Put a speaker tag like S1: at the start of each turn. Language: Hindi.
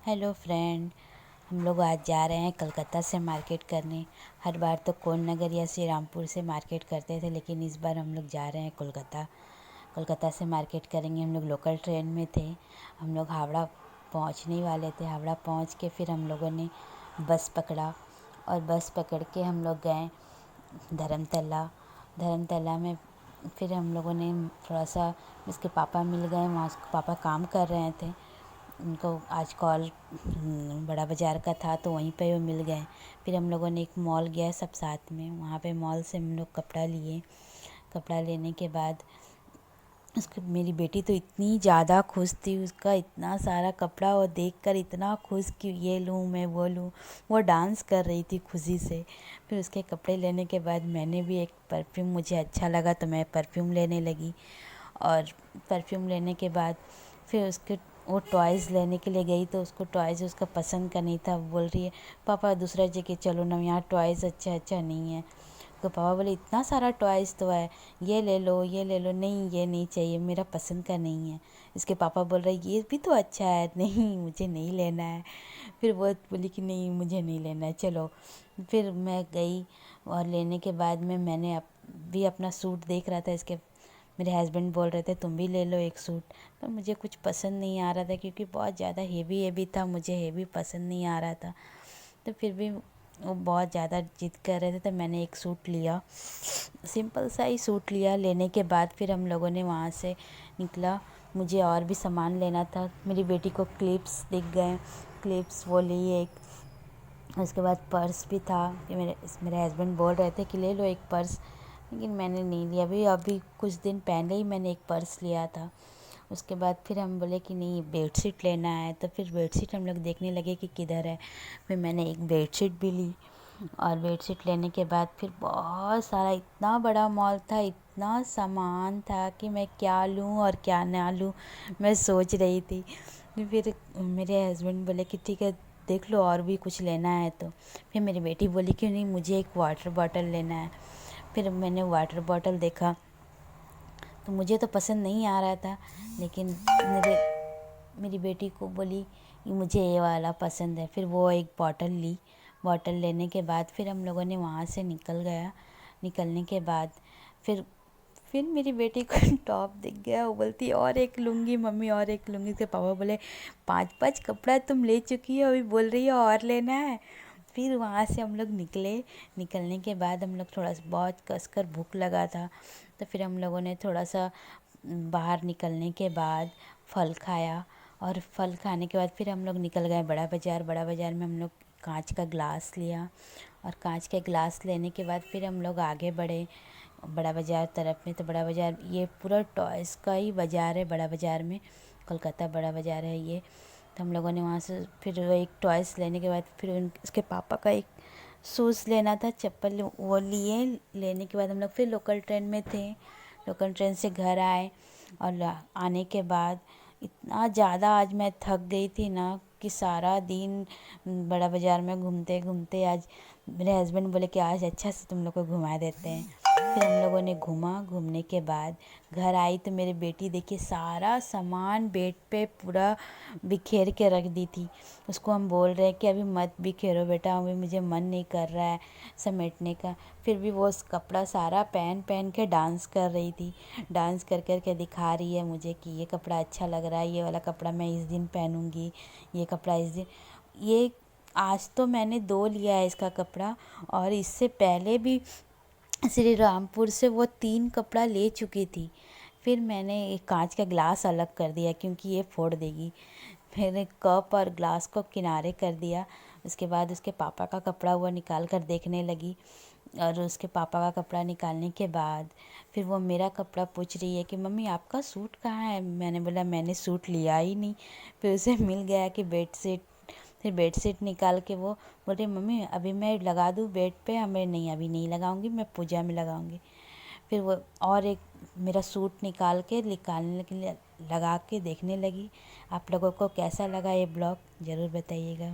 S1: हेलो फ्रेंड, हम लोग आज जा रहे हैं कलकत्ता से मार्केट करने। हर बार तो कौन नगर या श्री रामपुर से मार्केट करते थे, लेकिन इस बार हम लोग जा रहे हैं कोलकाता। कोलकाता से मार्केट करेंगे। हम लोग लोकल ट्रेन में थे। हम लोग हावड़ा पहुंचने वाले थे। हावड़ा पहुंच के फिर हम लोगों ने बस पकड़ा और बस पकड़ के हम लोग गए धर्मतला। धर्मतला में फिर हम लोगों ने थोड़ा सा, उसके पापा मिल गए वहाँ। उसके पापा काम कर रहे थे, उनको आज कॉल बड़ा बाज़ार का था तो वहीं पे वो मिल गए। फिर हम लोगों ने एक मॉल गया सब साथ में। वहाँ पे मॉल से हम लोग कपड़ा लिए। कपड़ा लेने के बाद उसको, मेरी बेटी तो इतनी ज़्यादा खुश थी, उसका इतना सारा कपड़ा वो देखकर इतना खुश कि ये लूँ मैं वो लूँ। वो डांस कर रही थी खुशी से। फिर उसके कपड़े लेने के बाद मैंने भी एक परफ्यूम, मुझे अच्छा लगा तो मैं परफ्यूम लेने लगी। और परफ्यूम लेने के बाद फिर उसके वो टॉयज़ लेने के लिए गई तो उसको टॉयज़ उसका पसंद का नहीं था। बोल रही है पापा दूसरा जगह चलो ना, यहाँ टॉयज़ अच्छा नहीं है। तो पापा बोले इतना सारा टॉयज़ तो है, ये ले लो ये ले लो। नहीं ये नहीं चाहिए, मेरा पसंद का नहीं है। इसके पापा बोल रहे ये भी तो अच्छा है। नहीं मुझे नहीं लेना है। फिर वो बोली कि नहीं मुझे नहीं लेना है, चलो। फिर मैं गई और लेने के बाद में मैंने भी अपना सूट देख रहा था। इसके मेरे हस्बैंड बोल रहे थे तुम भी ले लो एक सूट, पर मुझे कुछ पसंद नहीं आ रहा था क्योंकि बहुत ज़्यादा हेवी था। मुझे हेवी पसंद नहीं आ रहा था, तो फिर भी वो बहुत ज़्यादा जिद कर रहे थे तो मैंने एक सूट लिया। सिंपल सा ही सूट लिया। लेने के बाद फिर हम लोगों ने वहाँ से निकला। मुझे और भी सामान लेना था। मेरी बेटी को क्लिप्स दिख गए, क्लिप्स वो ली एक। उसके बाद पर्स भी था कि मेरे हस्बैंड बोल रहे थे कि ले लो एक पर्स, लेकिन मैंने नहीं लिया। अभी कुछ दिन पहले ही मैंने एक पर्स लिया था। उसके बाद फिर हम बोले कि नहीं बेडशीट लेना है, तो फिर बेडशीट हम लोग देखने लगे कि किधर है। फिर मैंने एक बेडशीट भी ली। और बेडशीट लेने के बाद फिर बहुत सारा, इतना बड़ा मॉल था, इतना सामान था कि मैं क्या लूँ और क्या ना लूँ मैं सोच रही थी। फिर मेरे हस्बैंड बोले कि ठीक है देख लो और भी कुछ लेना है तो। फिर मेरी बेटी बोली कि नहीं मुझे एक वाटर बॉटल लेना है। फिर मैंने वाटर बॉटल देखा तो मुझे तो पसंद नहीं आ रहा था, लेकिन मेरी बेटी को बोली कि मुझे ये वाला पसंद है। फिर वो एक बॉटल ली। बॉटल लेने के बाद फिर हम लोगों ने वहाँ से निकलने के बाद फिर मेरी बेटी को टॉप दिख गया। वो बोलती और एक लूँगी मम्मी, और एक लूँगी। उसके पापा बोले 5 कपड़ा तुम ले चुकी हो, अभी बोल रही हो और लेना है। फिर वहाँ से हम लोग निकलने के बाद हम लोग थोड़ा सा, बहुत कसकर भूख लगा था, तो फिर हम लोगों ने थोड़ा सा बाहर निकलने के बाद फल खाया। और फल खाने के बाद फिर हम लोग निकल गए बड़ा बाज़ार। बड़ा बाज़ार में हम लोग कांच का ग्लास लिया। और कांच के ग्लास लेने के बाद फिर हम लोग आगे बढ़े बड़ा बाज़ार तरफ में। तो बड़ा बाज़ार ये पूरा टॉयज़ का ही बाज़ार है। बड़ा बाज़ार में कोलकाता बड़ा बाज़ार है ये। तो हम लोगों ने वहाँ से फिर एक टॉयज़ लेने के बाद फिर उसके पापा का एक शूज़ लेना था, चप्पल वो लिए। लेने के बाद हम लोग फिर लोकल ट्रेन में थे। लोकल ट्रेन से घर आए और आने के बाद इतना ज़्यादा आज मैं थक गई थी ना कि सारा दिन बड़ा बाज़ार में घूमते घूमते आज मेरे हस्बैंड बोले कि आज अच्छा से तुम लोग को घुमा देते हैं। फिर हम लोगों ने घूमने के बाद घर आई तो मेरी बेटी देखिए सारा सामान बेड पे पूरा बिखेर के रख दी थी। उसको हम बोल रहे हैं कि अभी मत बिखेरो बेटा, अभी मुझे मन नहीं कर रहा है समेटने का। फिर भी वो कपड़ा सारा पहन के डांस कर रही थी। डांस कर कर के दिखा रही है मुझे कि ये कपड़ा अच्छा लग रहा है, ये वाला कपड़ा मैं इस दिन पहनूंगी, ये कपड़ा इस दिन। ये आज तो मैंने 2 लिया है इसका कपड़ा, और इससे पहले भी श्री रामपुर से वो 3 कपड़ा ले चुकी थी। फिर मैंने एक कांच का ग्लास अलग कर दिया क्योंकि ये फोड़ देगी। फिर एक कप और ग्लास को किनारे कर दिया। उसके बाद उसके पापा का कपड़ा वो निकाल कर देखने लगी। और उसके पापा का कपड़ा निकालने के बाद फिर वो मेरा कपड़ा पूछ रही है कि मम्मी आपका सूट कहाँ है। मैंने बोला मैंने सूट लिया ही नहीं। फिर उसे मिल गया कि बेडशीट। फिर बेडशीट निकाल के वो बोल रही मम्मी अभी मैं लगा दूँ बेड पे। हमें नहीं अभी नहीं लगाऊंगी, मैं पूजा में लगाऊंगी। फिर वो और एक मेरा सूट निकालने के लिए लगा के देखने लगी। आप लोगों को कैसा लगा ये ब्लॉग ज़रूर बताइएगा।